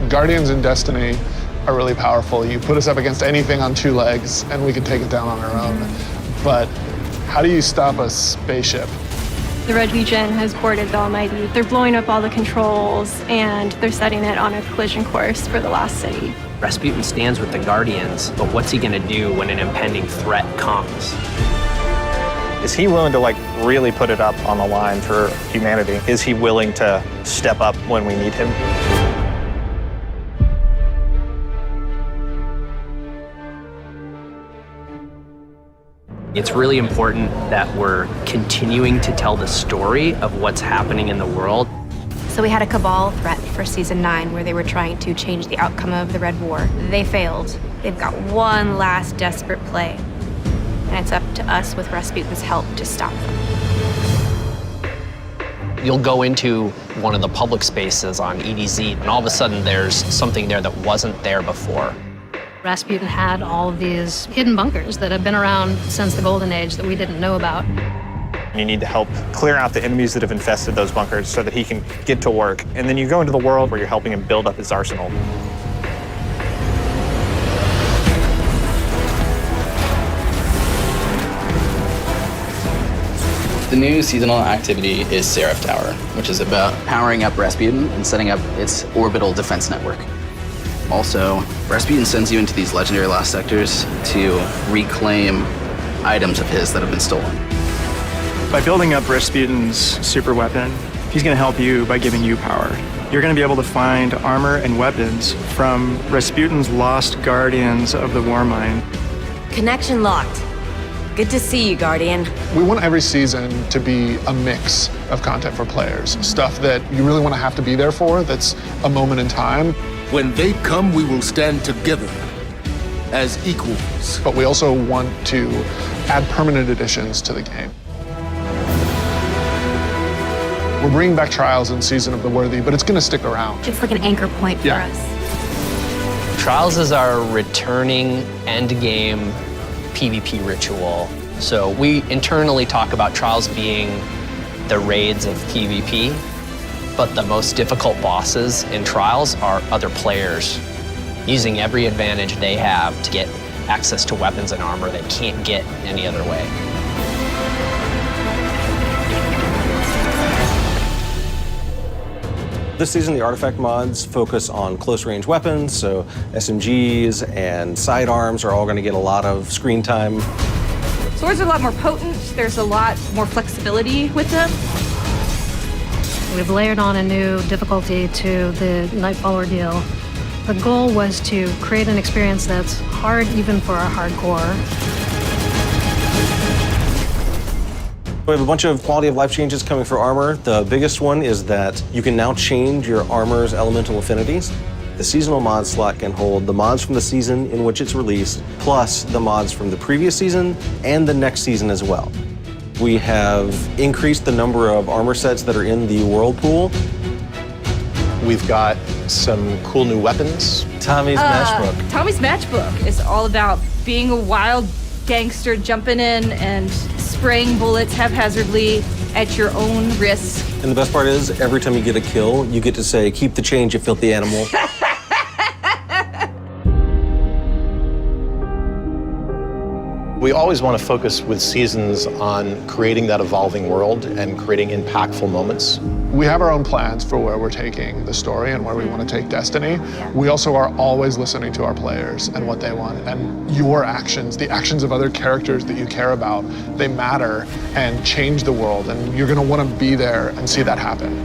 Guardians in Destiny are really powerful. You put us up against anything on two legs and we can take it down on our own. But how do you stop a spaceship? The Red Legion has boarded the Almighty. They're blowing up all the controls and they're setting it on a collision course for the lost city. Rasputin stands with the Guardians, but what's he gonna do when an impending threat comes? Is he willing to really put it up on the line for humanity? Is he willing to step up when we need him? It's really important that we're continuing to tell the story of what's happening in the world. So we had a Cabal threat for season 9 where they were trying to change the outcome of the Red War. They failed. They've got one last desperate play. And it's up to us with Rasputin's help to stop them. You'll go into one of the public spaces on EDZ, and all of a sudden there's something there that wasn't there before. Rasputin had all of these hidden bunkers that have been around since the Golden Age that we didn't know about. You need to help clear out the enemies that have infested those bunkers so that he can get to work. And then you go into the world where you're helping him build up his arsenal. The new seasonal activity is Seraph Tower, which is about powering up Rasputin and setting up its orbital defense network. Also, Rasputin sends you into these legendary lost sectors to reclaim items of his that have been stolen. By building up Rasputin's super weapon, he's going to help you by giving you power. You're going to be able to find armor and weapons from Rasputin's lost guardians of the war mine. Connection locked. Good to see you, Guardian. We want every season to be a mix of content for players. Stuff that you really want to have to be there for, that's a moment in time. When they come, we will stand together as equals. But we also want to add permanent additions to the game. We're bringing back Trials in Season of the Worthy, but it's going to stick around. It's like an anchor point for us. Trials is our returning endgame PvP ritual. So we internally talk about Trials being the raids of PvP, but the most difficult bosses in Trials are other players using every advantage they have to get access to weapons and armor they can't get any other way. This season, the artifact mods focus on close-range weapons, so SMGs and sidearms are all going to get a lot of screen time. Swords are a lot more potent. There's a lot more flexibility with them. We've layered on a new difficulty to the Nightfall ordeal. The goal was to create an experience that's hard even for our hardcore. We have a bunch of quality of life changes coming for armor. The biggest one is that you can now change your armor's elemental affinities. The seasonal mod slot can hold the mods from the season in which it's released, plus the mods from the previous season and the next season as well. We have increased the number of armor sets that are in the Whirlpool. We've got some cool new weapons. Tommy's Matchbook. Tommy's Matchbook is all about being a wild gangster jumping in and spraying bullets haphazardly at your own risk. And the best part is, every time you get a kill, you get to say, "Keep the change, you filthy animal." We always want to focus with seasons on creating that evolving world and creating impactful moments. We have our own plans for where we're taking the story and where we want to take Destiny. We also are always listening to our players and what they want. And your actions, the actions of other characters that you care about, they matter and change the world. And you're going to want to be there and see that happen.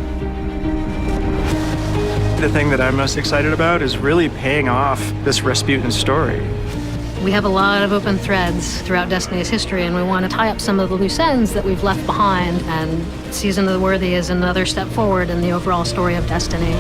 The thing that I'm most excited about is really paying off this Rasputin story. We have a lot of open threads throughout Destiny's history, and we want to tie up some of the loose ends that we've left behind, and Season of the Worthy is another step forward in the overall story of Destiny.